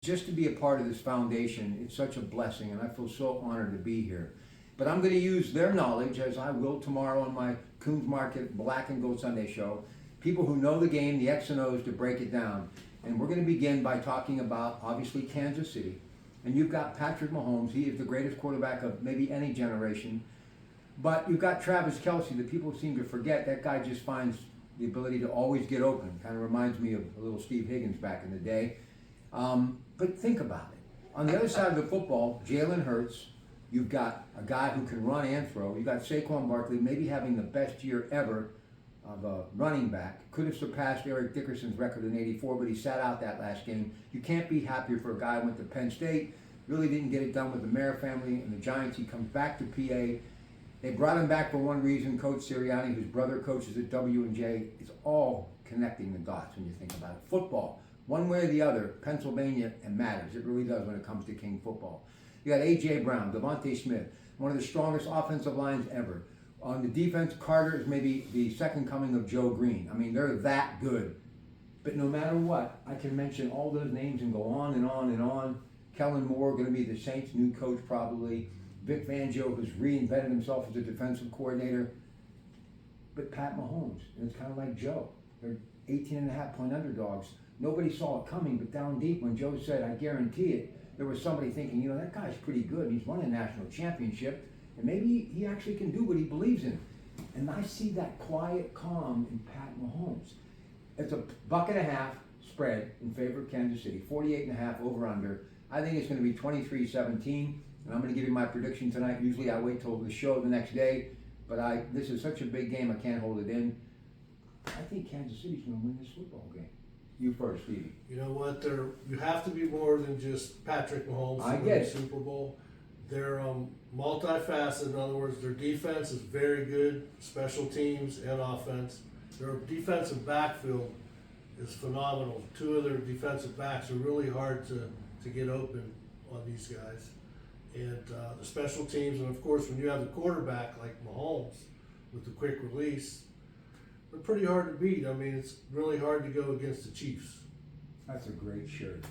just to be a part of this foundation, it's such a blessing, and I feel so honored to be here. But I'm going to use their knowledge, as I will tomorrow on my Coons Market Black and Gold Sunday show, people who know the game, the X and O's, to break it down. And we're going to begin by talking about, obviously, Kansas City. And you've got Patrick Mahomes. He is the greatest quarterback of maybe any generation. But you've got Travis Kelce that people seem to forget. That guy just finds the ability to always get open. Kind of reminds me of a little Steve Higgins back in the day. But think about it. On the other side of the football, Jalen Hurts, you've got a guy who can run and throw. You've got Saquon Barkley maybe having the best year ever of a running back. Could have surpassed Eric Dickerson's record in '84, but he sat out that last game. You can't be happier for a guy who went to Penn State, really didn't get it done with the Mayer family and the Giants. He comes back to PA. They brought him back for one reason. Coach Sirianni, whose brother coaches at W&J, it's all connecting the dots when you think about it. Football, one way or the other, Pennsylvania, it matters. It really does when it comes to King football. You got A.J. Brown, Devontae Smith, one of the strongest offensive lines ever. On the defense, Carter is maybe the second coming of Joe Green. I mean, they're that good. But no matter what, I can mention all those names and go on and on and on. Kellen Moore, going to be the Saints' new coach probably. Vic Fangio, who's reinvented himself as a defensive coordinator. But Pat Mahomes, and it's kind of like Joe. They're 18.5-point underdogs. Nobody saw it coming, but down deep when Joe said, I guarantee it, there was somebody thinking, that guy's pretty good. He's won a national championship, and maybe he actually can do what he believes in. And I see that quiet calm in Pat Mahomes. It's a $1.50 spread in favor of Kansas City, 48.5 over under. I think it's going to be 23-17. And I'm going to give you my prediction tonight. Usually I wait till the show the next day, but this is such a big game, I can't hold it in. I think Kansas City's going to win this football game. You first, Stevie. You know what? You have to be more than just Patrick Mahomes I to get win it. the Super Bowl. They're multifaceted. In other words, their defense is very good, special teams and offense. Their defensive backfield is phenomenal. Two of their defensive backs are really hard to get open on these guys. And the special teams, and of course, when you have the quarterback like Mahomes with the quick release, they're pretty hard to beat. I mean, it's really hard to go against the Chiefs. That's a great shirt.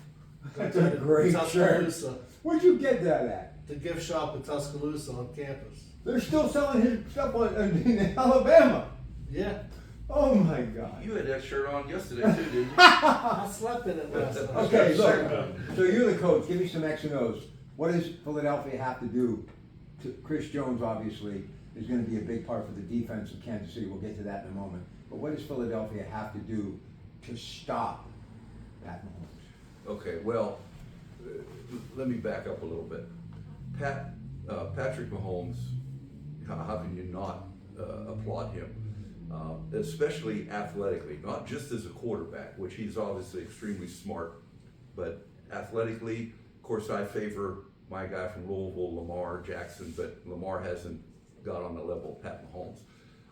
That's a great shirt. Tuscaloosa, Where'd you get that at? the gift shop in Tuscaloosa on campus. They're still selling his stuff in Alabama. Yeah, Oh my God. You had that shirt on yesterday too, didn't you? I slept in it last night. Okay, look. So you're the coach. Give me some X and O's. What does Philadelphia have to do? Chris Jones, obviously, is going to be a big part for the defense of Kansas City. We'll get to that in a moment. But what does Philadelphia have to do to stop Pat Mahomes? Okay, well, let me back up a little bit. Patrick Mahomes, how can you not applaud him? Especially athletically, not just as a quarterback, which he's obviously extremely smart, but athletically, of course, I favor my guy from Louisville, Lamar Jackson, but Lamar hasn't got on the level of Pat Mahomes.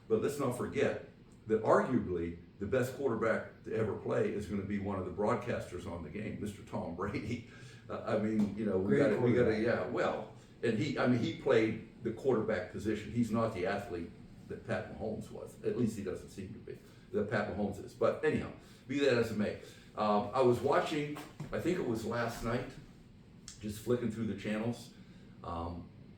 But let's not forget that arguably the best quarterback to ever play is going to be one of the broadcasters on the game, Mr. Tom Brady. I mean, we got to, yeah, well, and he played the quarterback position. He's not the athlete that Pat Mahomes was. At least he doesn't seem to be. That Pat Mahomes is. But anyhow, be that as it may. I was watching, I think it was last night, just flicking through the channels,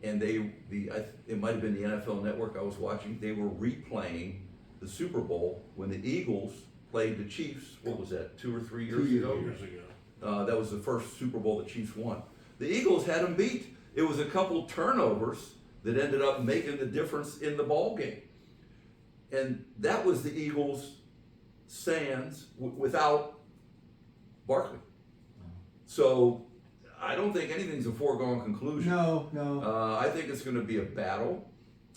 and it might have been the NFL Network I was watching. They were replaying the Super Bowl when the Eagles played the Chiefs. What was that, 2 or 3 years ago? 2 years ago. That was the first Super Bowl the Chiefs won. The Eagles had them beat. It was a couple turnovers that ended up making the difference in the ball game. And that was the Eagles' sands without Barkley. So I don't think anything's a foregone conclusion. No. I think it's going to be a battle.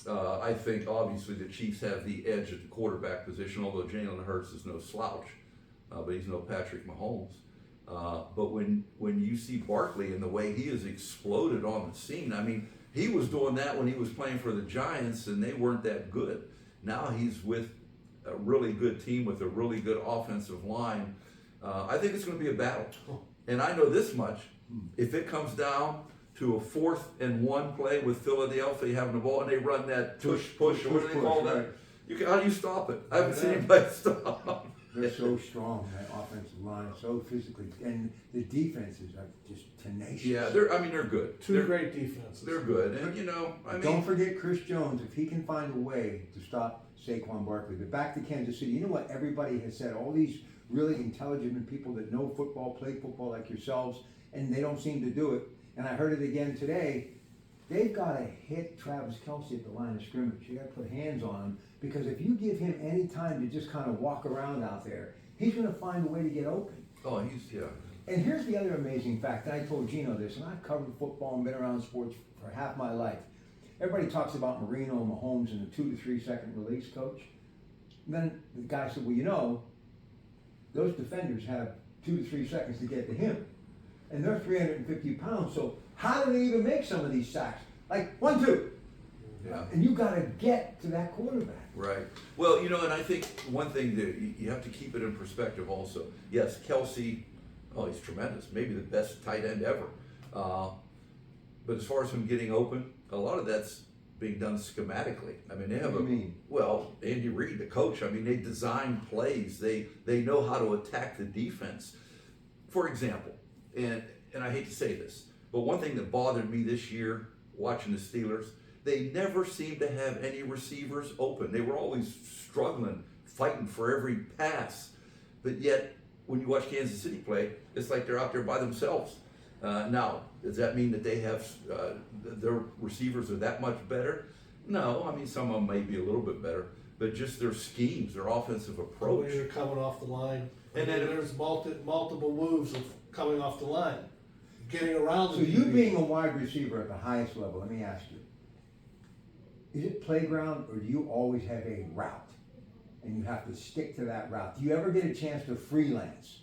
I think obviously the Chiefs have the edge at the quarterback position, although Jalen Hurts is no slouch, but he's no Patrick Mahomes. But when you see Barkley and the way he has exploded on the scene, I mean, he was doing that when he was playing for the Giants and they weren't that good. Now he's with a really good team with a really good offensive line. I think it's going to be a battle. And I know this much. If it comes down to a 4th and 1 play with Philadelphia having the ball and they run that push, or what do they call that? How do you stop it? I haven't seen anybody stop. They're so strong, that offensive line, so physically, and the defenses are just tenacious. Yeah, I mean, they're good. Two They're, great defenses. they're good, and you know, I Don't mean, forget Chris Jones, if he can find a way to stop Saquon Barkley. But back to Kansas City, you know what everybody has said, all these really intelligent people that know football, play football like yourselves, and they don't seem to do it. And I heard it again today. They've got to hit Travis Kelce at the line of scrimmage. You got to put hands on him, because if you give him any time to just kind of walk around out there, he's going to find a way to get open. oh, he's, yeah. And here's the other amazing fact, and I told Gino this, and I've covered football and been around sports for half my life. Everybody talks about Marino and Mahomes and the 2 to 3 second release, coach. And then the guy said, well, you know, those defenders have 2 to 3 seconds to get to him. And they're 350 pounds, so how do they even make some of these sacks? Like 1, 2. Yeah. And you gotta get to that quarterback. Right. Well, you know, and I think one thing that you have to keep it in perspective also. Yes, Kelsey, oh, he's tremendous. Maybe the best tight end ever. But as far as him getting open, a lot of that's being done schematically. I mean, they have What do you mean? well, Andy Reid, the coach, I mean, they design plays. They know how to attack the defense. For example, and I hate to say this, but one thing that bothered me this year watching the Steelers, they never seemed to have any receivers open. They were always struggling, fighting for every pass. But yet, when you watch Kansas City play, it's like they're out there by themselves. Now, does that mean that they have their receivers are that much better? No, I mean, some of them may be a little bit better, but just their schemes, their offensive approach. When you're coming off the line, And and then- then there's multiple moves of coming off the line, getting around. So the you DB. being a wide receiver at the highest level, let me ask you, is it playground or do you always have a route and you have to stick to that route? Do you ever get a chance to freelance?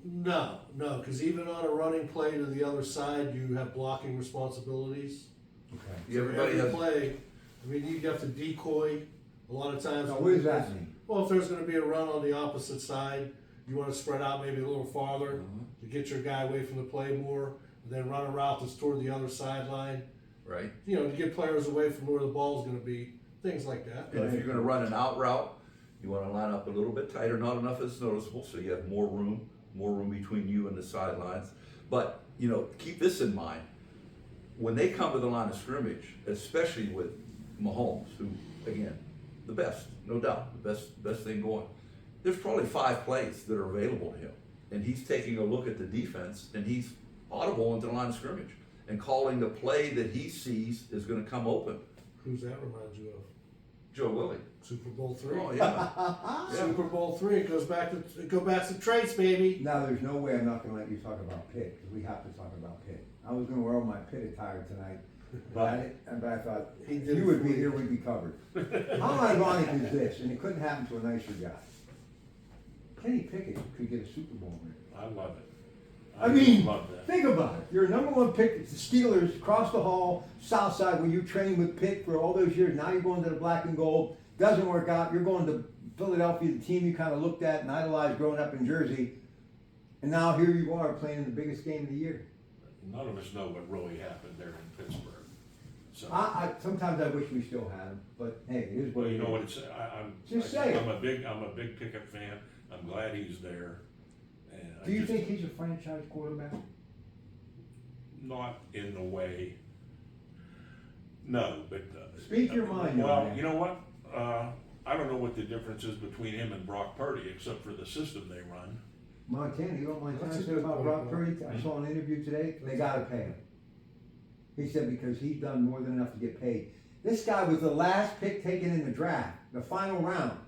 No, because even on a running play to the other side, you have blocking responsibilities. Okay. Yeah, So everybody every has. play, I mean, you have to decoy a lot of times. Now, what does that mean? Well, if there's going to be a run on the opposite side, you want to spread out maybe a little farther Mm-hmm. to get your guy away from the play more, and then run a route that's toward the other sideline. Right. You know, to get players away from where the ball's going to be, things like that. And if you're going to run an out route, you want to line up a little bit tighter, not enough it's noticeable, so you have more room between you and the sidelines. But, you know, keep this in mind. When they come to the line of scrimmage, especially with Mahomes, who, again, the best, no doubt, the best thing going, there's probably 5 plays that are available to him. And he's taking a look at the defense, and he's audible into the line of scrimmage and calling the play that he sees is going to come open. Who's that remind you of? Joe Willie. Super Bowl III. Oh, yeah. Super Bowl III. It goes back to traits, baby. Now, there's no way I'm not gonna let you talk about Pitt, because we have to talk about Pitt. I was gonna wear my Pitt attire tonight, but I thought, He if did you it would for be you. here, we'd be covered. How ironic is this, and it couldn't happen to a nicer guy. Kenny Pickett could get a Super Bowl ring. I love it. I mean, love that. think about it. You're a #1 pick. It's the Steelers across the hall, South Side, where you trained with Pitt for all those years. Now you're going to the black and gold. Doesn't work out. You're going to Philadelphia, the team you kind of looked at and idolized growing up in Jersey. And now here you are playing in the biggest game of the year. None of us know what really happened there in Pittsburgh. So, I sometimes I wish we still had him, but hey, it is what well, it you know is. what it's. Just say it. I'm a big Pickett fan. I'm glad he's there. And Do you think he's a franchise quarterback? not in the way? No, but Speak your mind, young Well, man. you know what? I don't know what the difference is between him and Brock Purdy, except for the system they run. Montana, you don't mind That's telling a us good about point, Brock Bill. Purdy? I saw an interview today. They gotta pay him. He said because he's done more than enough to get paid. This guy was the last pick taken in the draft, the final round,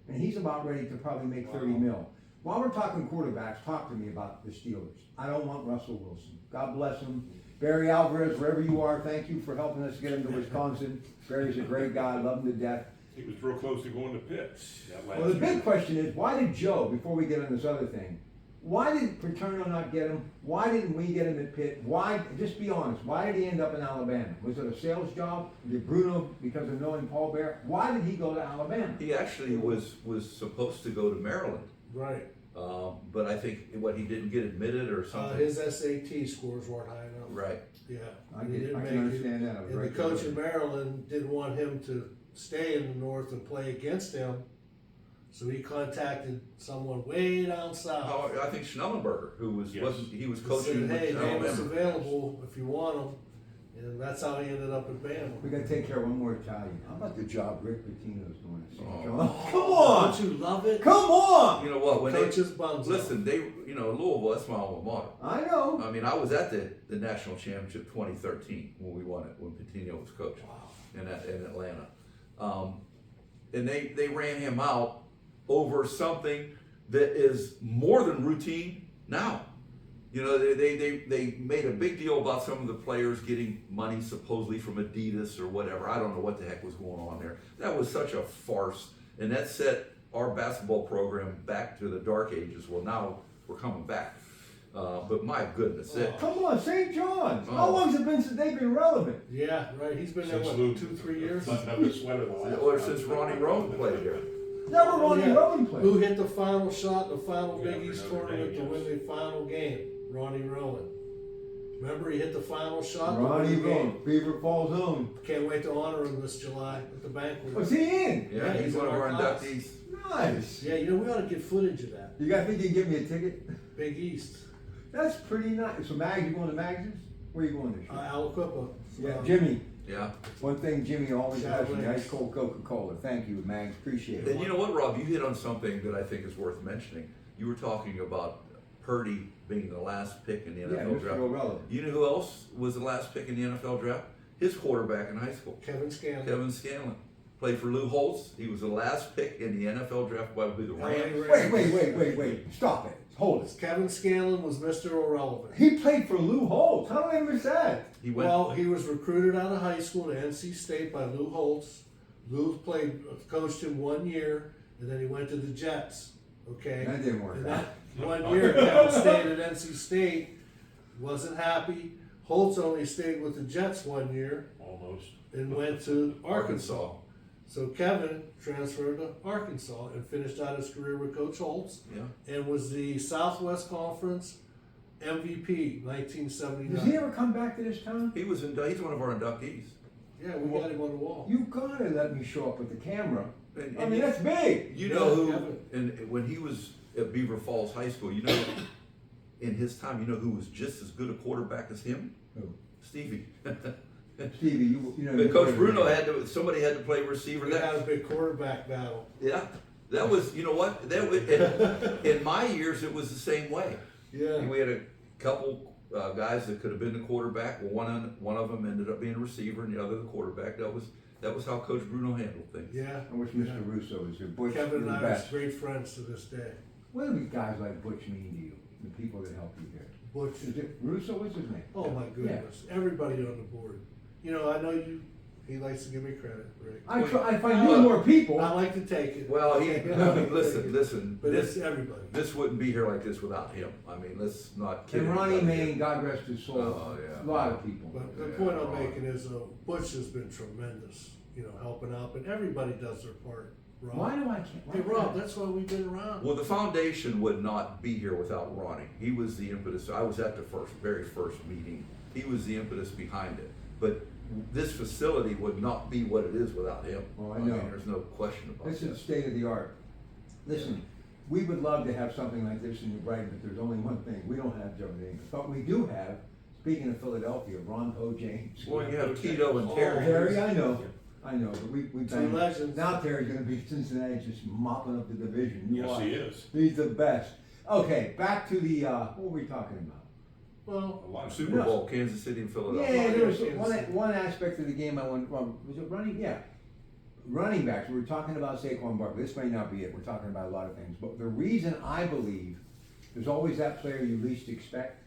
and he's about ready to probably make 30 mil. While we're talking quarterbacks, talk to me about the Steelers. I don't want Russell Wilson. God bless him. Barry Alvarez, wherever you are, thank you for helping us get him to Wisconsin. Barry's a great guy, love him to death. He was real close to going to Pitt. That last Well, the year. big question is, why did Joe, before we get on this other thing, why did Paterno not get him? Why didn't we get him at Pitt? Why, just be honest, why did he end up in Alabama? Was it a sales job? Did Bruno, because of knowing Paul Bear, why did he go to Alabama? He actually was supposed to go to Maryland, Right. but I think what he didn't get admitted or something. His SAT scores weren't high enough. Right. Yeah. I He can didn't make it. understand that. I was And the right coach there. in Maryland didn't want him to stay in the North and play against him. So he contacted someone way down south. Oh, I think Schnellenberger, who was, Yes. he was Said, coaching with hey, Davis Alabama. available if you want him. And that's how he ended up at We Bama. gotta take care of one more Italian. How about the job Rick Pitino's doing at St. Oh. John? Come on! Don't you love it? Come on! You know what, when they, Coaches buns listen, they, you know, Louisville, that's my alma mater. I know. I mean, I was at the national championship 2013 when we won it, when Pitino was coach in Atlanta. And they ran him out over something that is more than routine now. You know, they made a big deal about some of the players getting money supposedly from Adidas or whatever. I don't know what the heck was going on there. That was such a farce, and that set our basketball program back to the dark ages. Well, now we're coming back. But my goodness, Come on, St. John's. How Oh. long's it been since they've been relevant? Yeah, right. He's been there, Since what, Lou 2-3 years? buttoned up his sweater the last or time. since Ronnie Rowan played here. Never Ronnie Yeah. Rowan Who played. hit the final shot in the final Yeah, Big East for Notre tournament to Dame, win yes. the final game? Ronnie Rowan. Remember, he hit the final shot to Ronnie win the game. Rowan, Beaver Falls own. Can't wait to honor him this July at the banquet. Was he in? Yeah, Yeah, he's he's one in of our our class. inductees. Nice. Yeah, you know, we ought to get footage of that. You guys think you can give me a ticket? Big East. That's pretty nice. So Mags, you going to Mags's? Where you going this year? Aliquippa. Yeah, Jimmy. Yeah. One thing Jimmy always has for me, Javelins. ice cold Coca-Cola. Thank you, Mags. Appreciate And it. you know what, Rob? You hit on something that I think is worth mentioning. You were talking about Purdy being the last pick in the Yeah, NFL Mr. draft. Irrelevant. You know who else was the last pick in the NFL draft? His quarterback in high school, Kevin Scanlon. Kevin Scanlon. Played for Lou Holtz. He was the last pick in the NFL draft by the Rams. Wait. Stop it. Hold it. Kevin Scanlon was Mr. Irrelevant. He played for Lou Holtz. How did I miss that? He went. Well, he was recruited out of high school to NC State by Lou Holtz. Lou coached him 1 year, and then he went to the Jets. Okay, That didn't work and out. that 1 year, Kevin stayed at NC State, wasn't happy. Holtz only stayed with the Jets 1 year Almost. and went to Arkansas. Arkansas. So Kevin transferred to Arkansas and finished out his career with Coach Holtz Yeah. and was the Southwest Conference MVP, Does 1979. he ever come back to this town? He's one of our inductees. Yeah, we got him on the wall. You gotta let me show up with the camera. And- I and mean, that's big. You know who? Kevin. And when he was at Beaver Falls High School, you know, in his time, you know who was just as good a quarterback as him? Who? Stevie. Stevie, you know. But you Coach played Bruno with- had to. Somebody had to play receiver. We had a big quarterback battle. Yeah, that was. You know what? That was in my years. It was the same way. Yeah. We had a couple guys that could have been the quarterback. Well, one of them ended up being a receiver, and the other the quarterback. That was how Coach Bruno handled things. Yeah. I wish Mr. Russo was here. Butch, Kevin you're and the I are best. great friends to this day. What do guys like Butch mean to you? The people that help you here. Butch. Is it Russo? What's his name? Oh my goodness. Everybody on the board. You know, I know you. He likes to give me credit, Rick. If I knew more people. I like to take it. Well, he. Okay. I mean, listen. But This it's everybody. this wouldn't be here like this without him. I mean, let's not kid And Ronnie anybody Main, here. God rest his soul. Oh, yeah. A lot of people. But the Yeah, point I'm Ron. making is, Butch has been tremendous. You know, helping out, but everybody does their part. Rob. Why do I can't? why Hey, can't Rob, I- that's why we've been around. Well, the foundation would not be here without Ronnie. He was the impetus. I was at the very first meeting. He was the impetus behind it. But this facility would not be what it is without him. Oh, I mean, know. there's no question about This that. is state of the art. Listen, we would love to have something like this in New Brighton, but there's only one thing. We don't have Joe Davis. But we do have, speaking of Philadelphia, Ron Poe James. Well, you have Tito and Oh, Terry. Terry, I know, but we Two banged. legends. Now Terry's gonna be Cincinnati just mopping up the division. You Yes, watch. he is. He's the best. Okay, back to the, what were we talking about? Well, A lot of Super Bowl, Kansas City and Philadelphia. Yeah, there was Kansas City. one aspect of the game I went, well, was it running? Yeah. Running backs, we were talking about Saquon Barkley. This may not be it. We're talking about a lot of things. But the reason I believe there's always that player you least expect,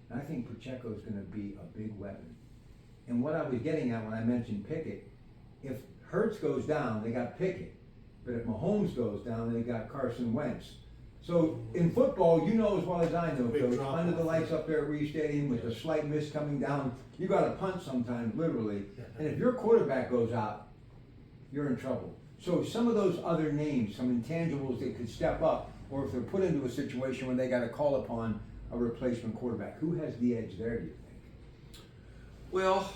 and I think Pacheco's going to be a big weapon. And what I was getting at when I mentioned Pickett, if Hurts goes down, they got Pickett. But if Mahomes goes down, they got Carson Wentz. So in football, you know as well as I know, Big Coach, drop-off. under the lights up there at Reed Stadium with a slight miss coming down, you got to punt sometimes, literally. And if your quarterback goes out, you're in trouble. So some of those other names, some intangibles that could step up, or if they're put into a situation where they got to call upon a replacement quarterback, who has the edge there, do you think? Well,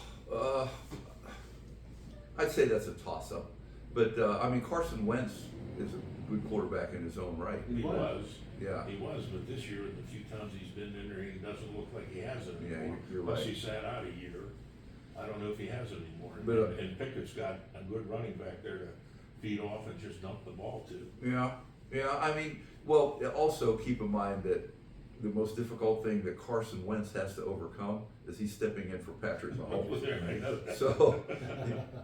I'd say that's a toss-up. But, I mean, Carson Wentz is a good quarterback in his own right. He was. Yeah. He was, but this year, the few times he's been in there, he doesn't look like he has it Yeah, anymore. you're Unless right. he sat out a year. I don't know if he has it anymore. But, And Pickett's got a good running back there to feed off and just dump the ball to. Yeah, yeah, I mean, well, also keep in mind that the most difficult thing that Carson Wentz has to overcome is he's stepping in for Patrick Mahomes. I know that. So,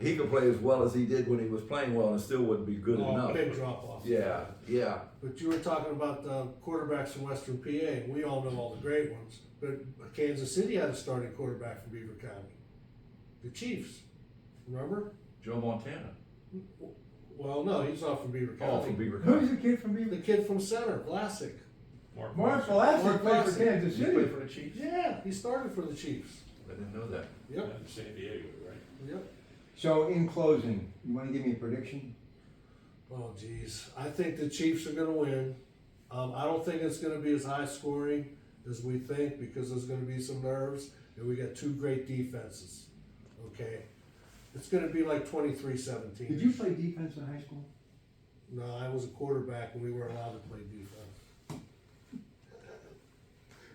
he could play as well as he did when he was playing well and it still wouldn't be good Oh, enough. big drop off. Yeah, yeah, But you were talking about the quarterbacks from Western PA, and we all know all the great ones. But Kansas City had a starting quarterback from Beaver County, the Chiefs. Remember? Joe Montana. Well, no, he's not from Beaver County. Oh, from Beaver Who's County. the kid from The Beaver? kid from Center, Vlasic. Mark Mark Vlasic. Vlasic Mark played for Vlasic. Kansas Did he City. play for the Chiefs? Yeah, he started for the Chiefs. I didn't know that. Yep, In San Diego, right? yep. So in closing, you wanna give me a prediction? Oh, geez. I think the Chiefs are gonna win. I don't think it's gonna be as high scoring as we think because there's gonna be some nerves and we got two great defenses. Okay? It's gonna be like 23-17. Did you play defense in high school? No, I was a quarterback and we were allowed to play defense.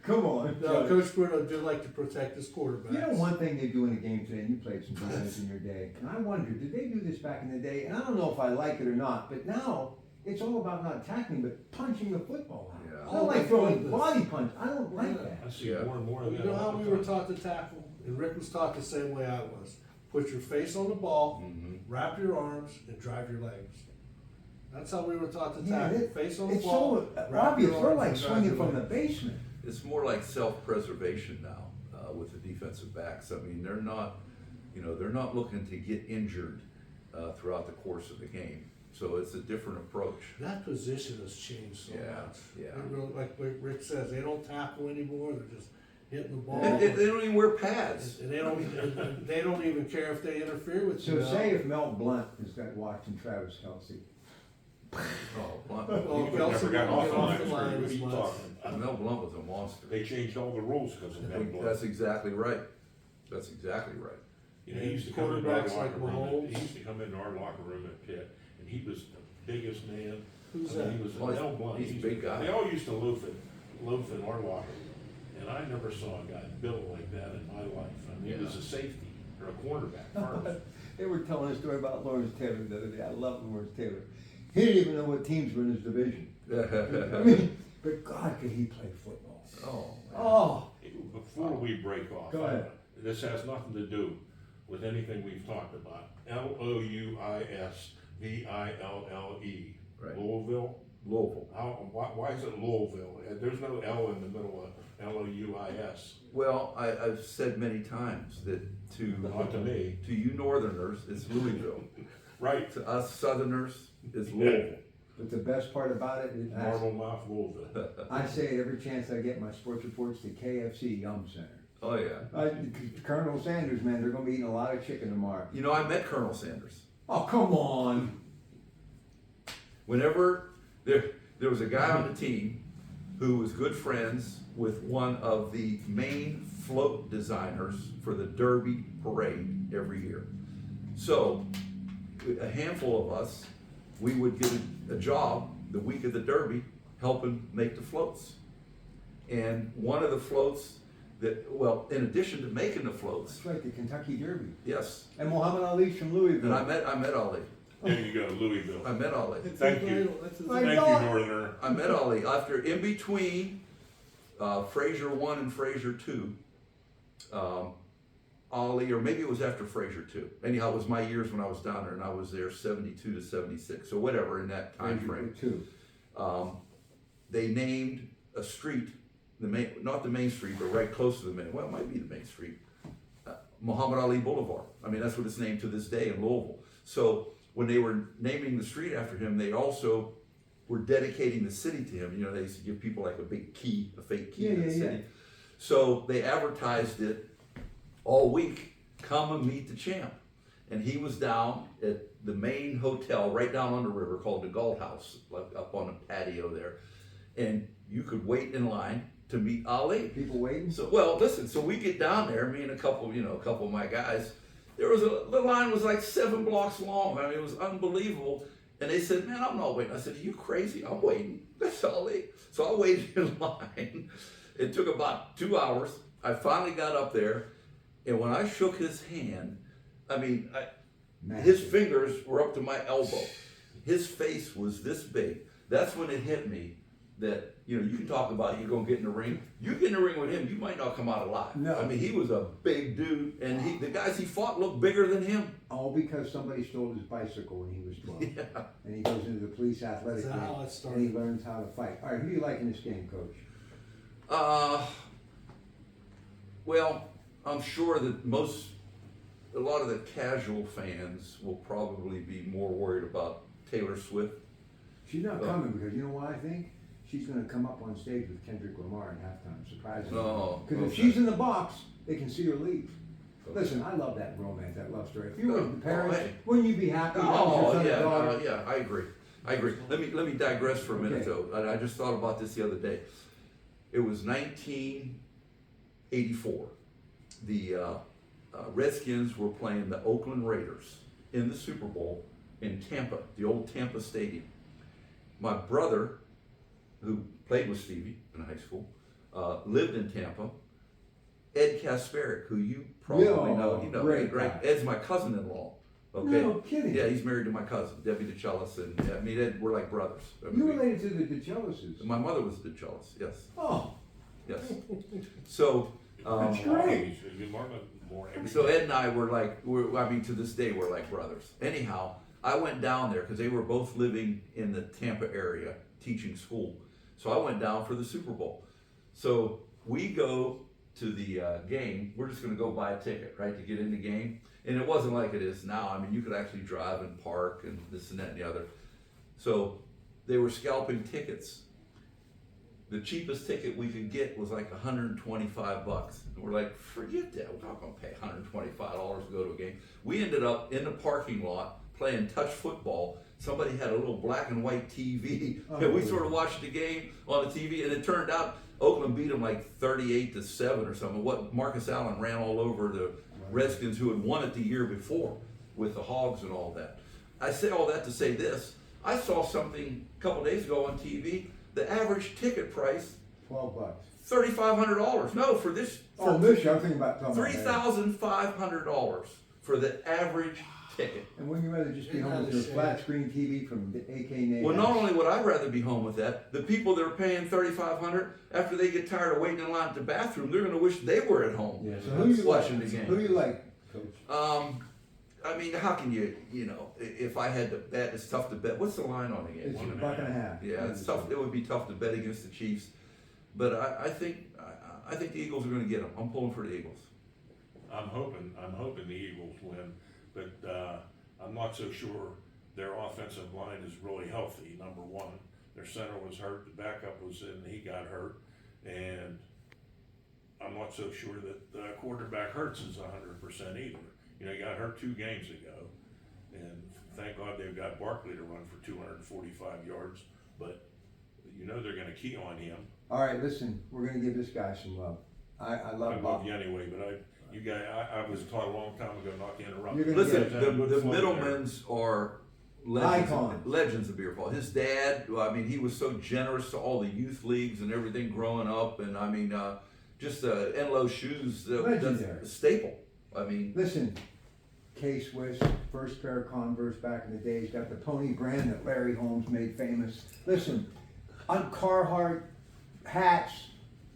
Come on. No, Coach Bruno did like to protect his quarterbacks. You know one thing they do in a game today, and you played some defense in your day, and I wonder, did they do this back in the day? And I don't know if I like it or not, but now it's all about not tackling, but punching the football out. Yeah. I don't like throwing body punch. I don't like Yeah. that. I see Yeah. more and more of You that. know how all we the were time. taught to tackle? And Rick was taught the same way I was. Put your face on the ball, Mhm. wrap your arms, and drive your legs. That's how we were taught to Yeah, tackle. Face on the It's ball. so wrap your obvious. They're arms, like and drive swinging your from the legs. basement. It's more like self-preservation now, with the defensive backs. I mean, they're not, they're not looking to get injured, throughout the course of the game. So it's a different approach. That position has changed so Yeah, much. yeah. They really, like Rick says, they don't tackle anymore. They're just hitting the ball. And they don't even wear pads. And they don't even care if they interfere with you. So say if Mel Blunt has got watching Travis Kelsey. Oh, Blunt. Well, He Kelsey never got won't off get the off line. the line What are as you much. talking? Mel Blunt was a monster. They changed all the rules because of that. That's exactly right. That's exactly right. You know, he used to come into our Quarterbacks like locker room, Mahomes. he used to come into our locker room at Pitt, and he was the biggest man. Who's I mean, that? He was Oh, he's- Mel Blunt. he's a He big was- guy. They all used to loaf in our locker room, and I never saw a guy built like that in my life. I mean, he was Yeah. a safety or a cornerback first. They were telling a story about Lawrence Taylor the other day. I love Lawrence Taylor. He didn't even know what teams were in his division. I mean, but God, could he play football? Oh, man. Oh, Before we break off, Go ahead. this has nothing to do with anything we've talked about. Louisville, Right. Louisville. Louisville. Why is it Louisville? There's no L in the middle of Louis. Well, I've said many times that Not to me. to you Northerners, it's Louisville. Right. To us Southerners, it's Louisville. but the best part about it is Marble Mouth, Louisville. I say it every chance I get my sports reports to KFC Yum Center. Oh, yeah. Colonel Sanders, man, they're gonna be eating a lot of chicken tomorrow. I met Colonel Sanders. Oh, come on. Whenever there was a guy on the team who was good friends with one of the main float designers for the Derby parade every year. So, a handful of us, we would get a job the week of the Derby helping make the floats. And one of the floats in addition to making the floats, That's right, the Kentucky Derby. yes, And Muhammad Ali's from Louisville. and I met Ali. There you go, Louisville. I met Ali. Thank you. That's his My Thank God. you, Northerner. I met Ali after in between Fraser 1 and Fraser 2. Ali, or maybe it was after Fraser 2. Anyhow, it was my years when I was down there, and I was there 72 to 76. So whatever in that time frame. Too. They named a street, not the main street, but right close to the main. Well, it might be the main street. Muhammad Ali Boulevard. I mean, that's what it's named to this day in Louisville. So when they were naming the street after him, they also were dedicating the city to him. They used to give people like a big key, a fake key to the city. So they advertised it all week. Come and meet the champ. And he was down at the main hotel right down on the river called the Galt House, like up on the patio there. And you could wait in line to meet Ali. People waiting? So, well, listen, so we get down there, me and a couple of my guys, the line was like 7 blocks long. I mean, it was unbelievable. And they said, man, I'm not waiting. I said, are you crazy? I'm waiting. That's all they. So I waited in line. It took about 2 hours. I finally got up there, and when I shook his hand, I mean, his fingers were up to my elbow. His face was this big. That's when it hit me that, you know, you can talk about you're going to get in the ring. You get in the ring with him, you might not come out alive. No. I mean, he was a big dude, and the guys he fought looked bigger than him. All because somebody stole his bicycle when he was 12. Yeah. And he goes into the police athletic That's how game, it started. and he learns how to fight. All right, who do you like in this game, Coach? Well, I'm sure that a lot of the casual fans will probably be more worried about Taylor Swift. She's not coming because you know what I think? She's going to come up on stage with Kendrick Lamar in halftime, surprisingly. Oh, Because if okay. she's in the box, they can see her leave. Okay. Listen, I love that romance, that love story. If you were the Oh, parents, hey. wouldn't you be happy? That was your Oh, son and yeah, daughter? yeah, I agree. Let me digress for a minute Okay. though. I just thought about this the other day. It was 1984. The Redskins were playing the Oakland Raiders in the Super Bowl in Tampa, the old Tampa Stadium. My brother, who played with Stevie in high school, lived in Tampa. Ed Kasperick, who you probably know, you know, great right? guy. Ed's my cousin-in-law. Okay. No kidding. Yeah, he's married to my cousin, Debbie DeChellis, and I mean, Ed, we're like brothers. I mean, You related to the DeChellises. my mother was DeChellis, yes, Oh, yes. So, That's great. so Ed and I were like, to this day, we're like brothers. Anyhow, I went down there because they were both living in the Tampa area teaching school. So I went down for the Super Bowl. So we go to the game. We're just going to go buy a ticket, right, to get in the game. And it wasn't like it is now. I mean, you could actually drive and park and this and that and the other. So they were scalping tickets. The cheapest ticket we could get was like $125. And we're like, forget that. We're not going to pay $125 to go to a game. We ended up in the parking lot playing touch football. Somebody had a little black and white TV, and we sort of watched the game on the TV. And it turned out Oakland beat them like 38-7 or something. What Marcus Allen ran all over the Redskins, who had won it the year before with the Hogs and all that. I say all that to say this: I saw something a couple days ago on TV. The average ticket price $12. $3,500. No, for this. Oh, this year, I'm thinking about talking about that. $3,500 for the average ticket. And wouldn't you rather just be Isn't home that with a your flat screen TV from the AK Navy? Well, not only would I rather be home with that, the people that are paying $3,500 after they get tired of waiting in line at the bathroom, they're going to wish they were at home Yeah, so who do you watching like? the game. Who do you like, Coach? I mean, how can you know, if I had to bet, it's tough to bet. What's the line on the game? It's a buck and a half. Yeah, it's tough. It would be tough to bet against the Chiefs, but I think the Eagles are going to get them. I'm pulling for the Eagles. I'm hoping the Eagles win, but I'm not so sure their offensive line is really healthy. Number one, their center was hurt, the backup was in, he got hurt, and I'm not so sure that the quarterback Hurts is 100% either. You know, he got hurt 2 games ago, and thank God they've got Barkley to run for 245 yards, but you know they're going to key on him. All right, listen, we're going to give this guy some love. I love I Bob. love you anyway, but I was taught a long time ago not to interrupt. You're gonna Listen, get the Middlemans are Icons. legends of beer ball. His dad, I mean, he was so generous to all the youth leagues and everything growing up, and I mean, just Enlow shoes, that's Legendary. a staple. I mean, Listen, K-Swiss, first pair of Converse back in the day. He's got the Pony brand that Larry Holmes made famous. Listen, on Carhartt, hats,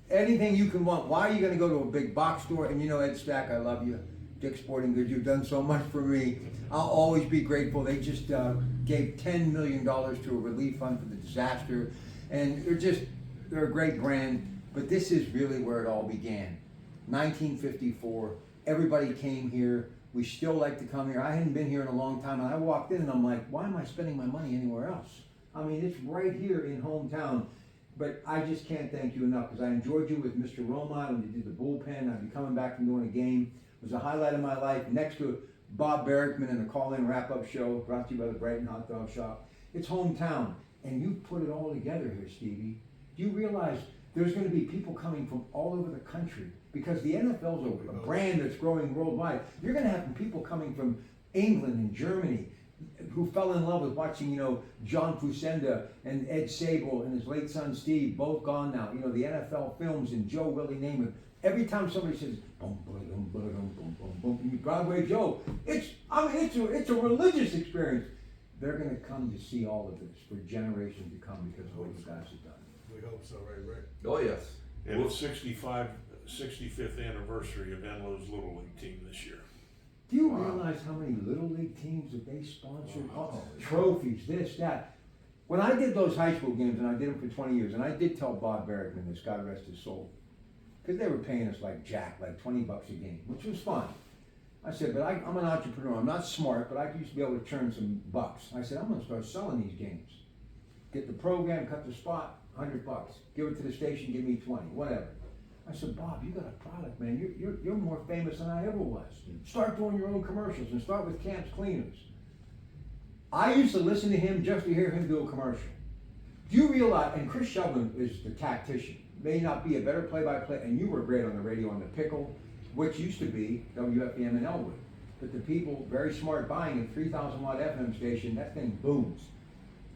anything you can want. Why are you going to go to a big box store? And you know, Ed Stack, I love you. Dick's Sporting Goods, you've done so much for me. I'll always be grateful. They just gave $10 million to a relief fund for the disaster. And they're a great brand. But this is really where it all began. 1954, everybody came here. We still like to come here. I hadn't been here in a long time, and I walked in and I'm like, why am I spending my money anywhere else? I mean, it's right here in hometown. But I just can't thank you enough, because I enjoyed you with Mr. Roma when you did the bullpen. I'd be coming back from doing a game. It was a highlight of my life, next to Bob Barrickman in the call-in wrap-up show, brought to you by the Brighton Hot Dog Shop. It's hometown, and you put it all together here, Stevie. Do you realize there's going to be people coming from all over the country because the NFL's a brand that's growing worldwide. You're gonna have people coming from England and Germany who fell in love with watching, John Fusenda and Ed Sable and his late son Steve, both gone now. The NFL films and Joe Willie Namath. Every time somebody says boom, boom, boom, boom, boom, boom, boom, Broadway Joe, it's a religious experience. They're gonna come to see all of this for generations to come because of what you guys have done. We hope so, right, Rick? Oh, yes. And it's 65th anniversary of Enlo's Little League team this year. Do you Wow. realize how many little league teams that they sponsored? Wow. Trophies, this, that. When I did those high school games, and I did them for 20 years, and I did tell Bob Barrickman this, God rest his soul, because they were paying us like like $20 a game, which was fun. I said, but I'm an entrepreneur. I'm not smart, but I used to be able to turn some bucks. I said, I'm going to start selling these games. Get the program, cut the spot, $100. Give it to the station, give me 20, whatever. I said, Bob, you got a product, man. You're more famous than I ever was. Start doing your own commercials and start with Camp's Cleaners. I used to listen to him just to hear him do a commercial. Do you realize, and Chris Sheldon is the tactician, may not be a better play-by-play, and you were great on the radio on the Pickle, which used to be WFM in Elwood. But the people, very smart, buying a 3,000 watt FM station, that thing booms.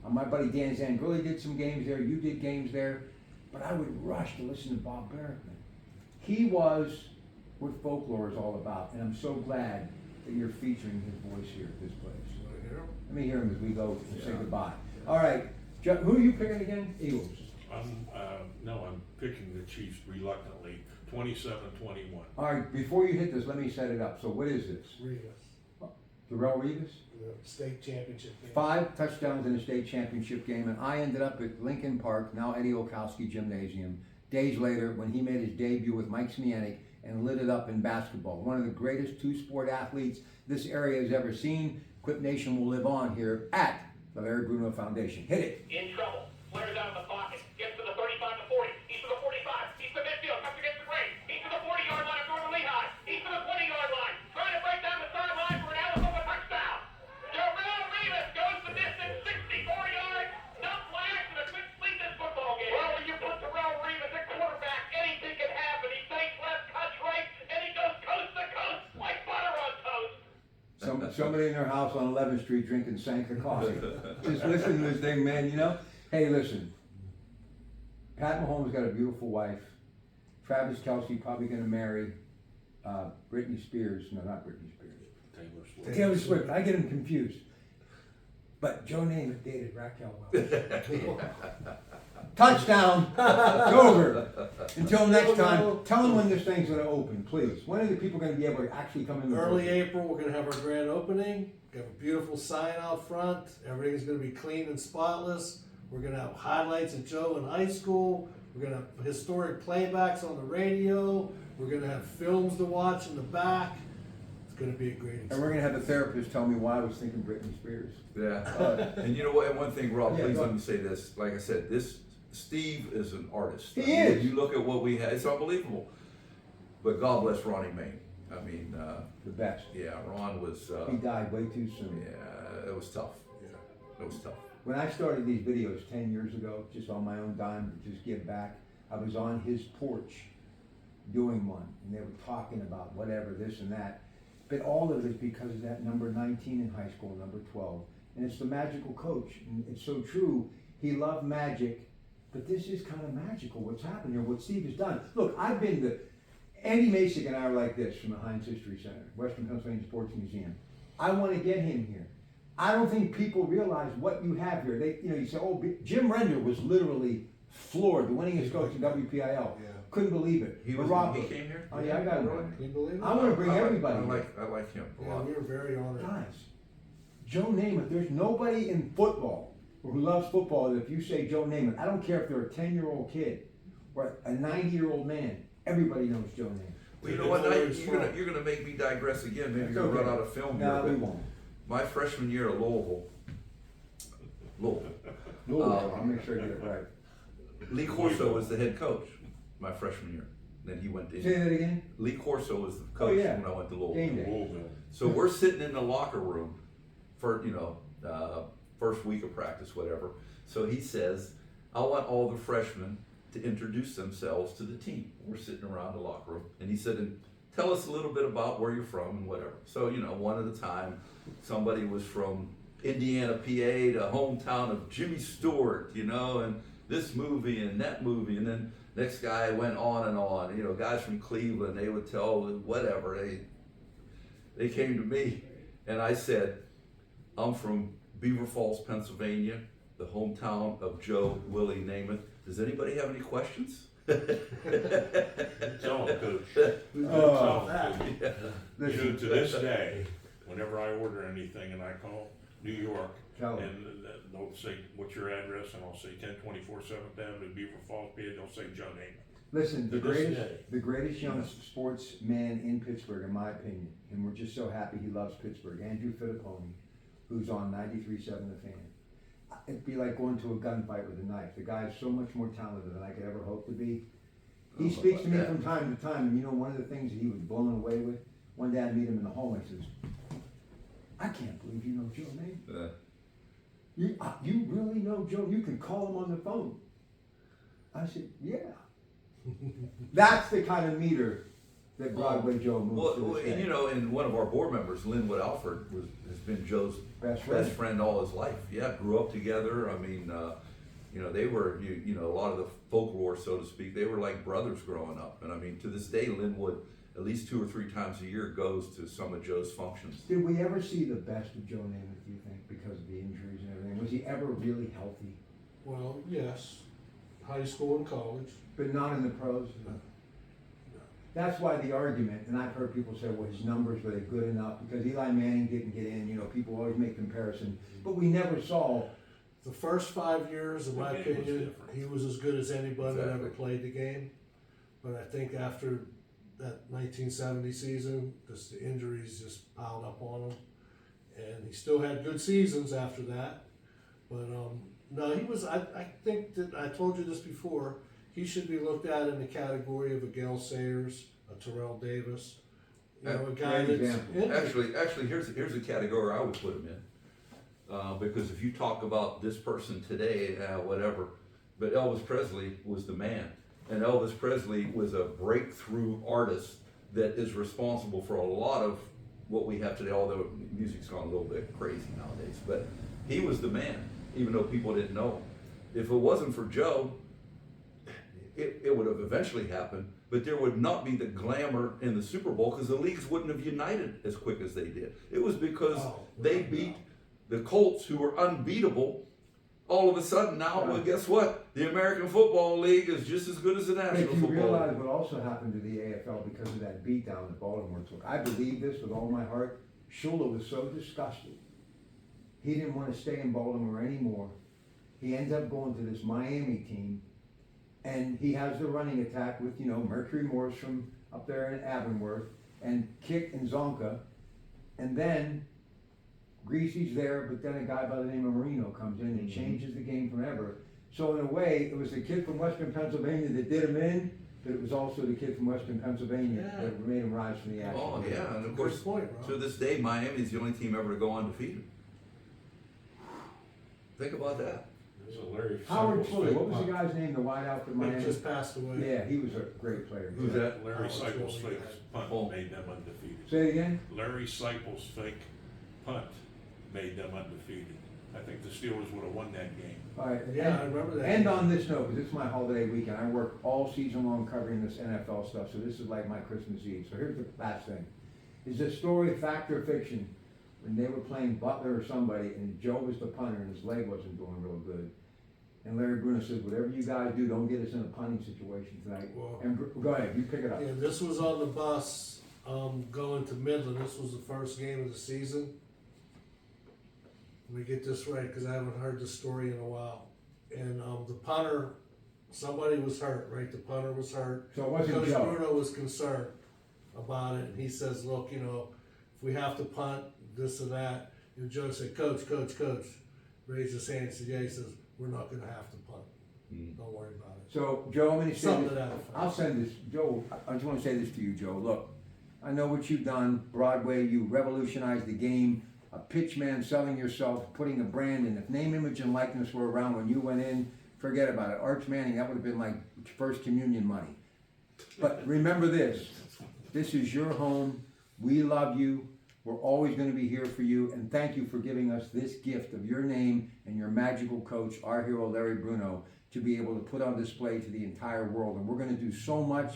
My buddy Dan Zangrilli did some games there, you did games there, but I would rush to listen to Bob Barrickman. He was what folklore is all about, and I'm so glad that you're featuring his voice here at this place. You wanna hear 'em? Let me hear him as we go and say Yeah. goodbye. All right, who are you picking again? Eagles. I'm picking the Chiefs reluctantly, 27-21. All right, before you hit this, let me set it up. So what is this? Rivas, Darrell Revis? the state championship game. 5 touchdowns in a state championship game, and I ended up at Lincoln Park, now Eddie Olkowski Gymnasium, days later when he made his debut with Mike Smianik and lit it up in basketball. One of the greatest two-sport athletes this area has ever seen. Quip Nation will live on here at the Larry Bruno Foundation. Hit it. In trouble. Flares out of the pocket. Gets to the 35 to 40. He's to the 45. He's to midfield. Comes against the grain. He's to the 40-yard line of Northern Lehigh. He's to the 20-yard line. Trying to break down the sideline for an Alabama touchdown. Darrell Revis goes the distance, 64 yards. No flags and a quick sleep this football game. Well, when you put Darrell Revis at quarterback, anything can happen. He fakes left, cuts right, and he goes coast to coast like butter on toast. Somebody in their house on 11th Street drinking Sanka coffee. Just listen to this thing, man, Hey, listen. Pat Mahomes got a beautiful wife. Travis Kelce probably going to marry Britney Spears. No, not Britney Spears. Taylor Swift. Taylor Swift. I get them confused. But Joe Namath dated Raquel Welch. Touchdown. It's over. Until next time, tell them when this thing's going to open, please. When are the people going to be able to actually come in? The Early building? April, we're gonna have our grand opening. We have a beautiful sign out front. Everything's gonna be clean and spotless. We're gonna have highlights of Joe in high school. We're gonna have historic playbacks on the radio. We're gonna have films to watch in the back. It's gonna be a great And experience. we're going to have the therapist tell me why I was thinking Britney Spears. Yeah. And you know what? And one thing, Rob, Yeah, please go let on. me say this. Like I said, Steve is an artist. He I mean, is. When you look at what we had, it's unbelievable. But God bless Ronnie Main. I mean, The best. yeah, Ron was, He died way too soon. yeah, it was tough. Yeah. It was tough. When I started these videos 10 years ago, just on my own dime to just give back, I was on his porch doing one, and they were talking about whatever, this and that. But all of it is because of that number 19 in high school, number 12. And it's the magical coach. And it's so true. He loved magic, but this is kind of magical what's happened here, what Steve has done. Look, I've been to, Andy Masick and I are like this from the Heinz History Center, Western Pennsylvania Sports Museum. I want to get him here. I don't think people realize what you have here. They, you say, oh, Jim Render was literally floored, the winningest coach in WPIL. Yeah. Couldn't believe it. He But was, he came here? Oh yeah, I got Really? one. Can you believe it? I want to bring I like- everybody. I like him a Yeah, lot. we were very honored. Guys, Joe Namath. There's nobody in football who loves football that if you say Joe Namath, I don't care if they're a 10-year-old kid or a 90-year-old man. Everybody knows Joe Namath. Well, you know what? Now, Where he's you're from. gonna make me digress again. Maybe It's you're gonna okay. run out of film No, here. we but won't. My freshman year at Louisville. I'll make sure I get it right. Lee Corso was the head coach my freshman year. Then he went Say to that again. Lee Corso was the coach yeah. when I went to Louisville. Game day. Louisville. So we're sitting in the locker room for first week of practice, whatever. So he says, "I want all the freshmen to introduce themselves to the team. We're sitting around the locker room, and he said, and tell us a little bit about where you're from and whatever. So, one at a time, somebody was from Indiana, PA, the hometown of Jimmy Stewart, and this movie and that movie, and then next guy went on and on. Guys from Cleveland, they would tell whatever. They came to me, and I said, I'm from Beaver Falls, Pennsylvania, the hometown of Joe Willie Namath. Does anybody have any questions? Tell them, Coach. Oh, Tell that. them, Coach. To this day, whenever I order anything and I call New York, Tell 'em. and they'll say, what's your address? And I'll say 1024 7th Avenue, Beaver Falls, PA. They'll say Joe Namath. Listen, To this day. the greatest young sportsman in Pittsburgh, in my opinion, and we're just so happy he loves Pittsburgh, Andrew Filipponi, who's on 93.7 The Fan. It'd be like going to a gunfight with a knife. The guy is so much more talented than I could ever hope to be. He speaks to me from time to time, and one of the things that he was blown away with, one day I meet him in the hallway, he says, I can't believe you know Joe Namath. You really know Joe? You can call him on the phone. I said, yeah. That's the kind of meter that Broadway Joe moves to Well, this day. and one of our board members, Linwood Alford, has been Joe's Best best friend. friend all his life. Yeah, grew up together. I mean, they were, a lot of the folklore, so to speak, they were like brothers growing up. And I mean, to this day, Linwood, at least 2 or 3 times a year, goes to some of Joe's functions. Did we ever see the best of Joe Namath, do you think, because of the injuries and everything? Was he ever really healthy? Well, yes, high school and college. But not in the pros? No. That's why the argument, and I've heard people say, well, his numbers, were they good enough? Because Eli Manning didn't get in, people always make comparison. But we never saw, The first 5 years, in my The game was opinion, different. he was as good as anybody that ever Exactly. played the game. But I think after that 1970 season, just the injuries just piled up on him. And he still had good seasons after that. But no, he was, I think that, I told you this before, he should be looked at in the category of a Gale Sayers, a Terrell Davis. A guy great that's example. injured. Actually, here's a category I would put him in. Because if you talk about this person today, whatever, but Elvis Presley was the man. And Elvis Presley was a breakthrough artist that is responsible for a lot of what we have today, although music's gone a little bit crazy nowadays. But he was the man, even though people didn't know him. If it wasn't for Joe, it would have eventually happened, but there would not be the glamour in the Super Bowl because the leagues wouldn't have united as quick as they did. It was because they beat the Colts, who were unbeatable. All of a sudden now, well, guess what? The American Football League is just as good as the National if you Football realize League. what also happened to the AFL because of that beatdown that Baltimore took. I believe this with all my heart. Shula was so disgusted. He didn't want to stay in Baltimore anymore. He ends up going to this Miami team, and he has the running attack with, Mercury Morris from up there in Avonworth, and Kick and Zonka, and then Greasy's there, but then a guy by the name of Marino comes in and changes the game forever. So in a way, it was the kid from Western Pennsylvania that did him in, but it was also the kid from Western Pennsylvania Yeah. that made him rise from the ashes. Oh yeah, and of Good course, point, Rob. to this day, Miami's the only team ever to go undefeated. Think about that. So Larry Howard Seibel's Fuller, fake what was the punt. guy's name, the wideout for He Miami? just passed away. Yeah, he was a great player. Who's that? Larry Howard Seibel's Fuller. fake punt Oh. made them undefeated. Say it again? Larry Seibel's fake punt made them undefeated. I think the Steelers would have won that game. All right. Yeah, I remember that. End on this note, because it's my holiday weekend. I work all season long covering this NFL stuff, so this is like my Christmas Eve. So here's the last thing. Is this story fact or fiction? When they were playing Butler or somebody, and Joe was the punter, and his leg wasn't doing real good. And Larry Bruno says, whatever you guys do, don't get us in a punting situation tonight. Well- And go ahead, you pick it up. Yeah, this was on the bus going to Midland. This was the first game of the season. Let me get this right because I haven't heard this story in a while. And the punter, somebody was hurt, right? The punter was hurt. So it wasn't Coach Joe. Bruno was concerned about it, and he says, "Look, if we have to punt this or that," and Joe said, "Coach, raised his hand." Said, "Yeah." He says, "We're not going to have to punt. Don't worry about it." So, Joe, I'm gonna say Something to this. that effect. I'll send this, Joe, I just wanna say this to you, Joe, look, I know what you've done, Broadway, you revolutionized the game, a pitch man selling yourself, putting a brand, and if name, image, and likeness were around when you went in forget about it. Arch Manning, that would have been like first communion money. But remember this is your home. We love you. We're always going to be here for you. And thank you for giving us this gift of your name and your magical coach, our hero, Larry Bruno, to be able to put on display to the entire world. And we're going to do so much.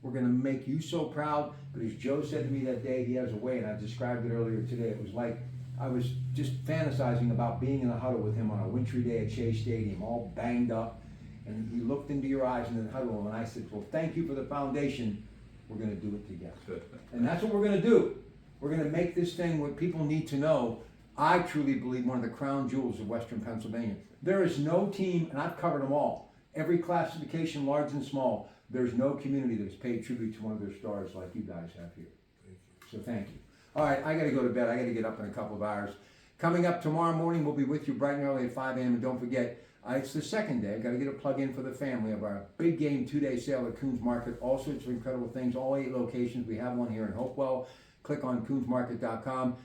We're going to make you so proud. But as Joe said to me that day, he has a way, and I described it earlier today. It was like I was just fantasizing about being in a huddle with him on a wintry day at Shea Stadium, all banged up. And he looked into your eyes in the huddle, and I said, well, thank you for the foundation. We're going to do it together. And that's what we're going to do. We're going to make this thing what people need to know. I truly believe one of the crown jewels of Western Pennsylvania. There is no team, and I've covered them all, every classification, large and small. There's no community that has paid tribute to one of their stars like you guys have here. So thank you. All right, I got to go to bed. I got to get up in a couple of hours. Coming up tomorrow morning, we'll be with you bright and early at 5 a.m. And don't forget, it's the second day. I've got to get a plug in for the family of our big game 2-day sale at Coons Market. All sorts of incredible things, all 8 locations. We have one here in Hopewell. Click on coonsmarket.com.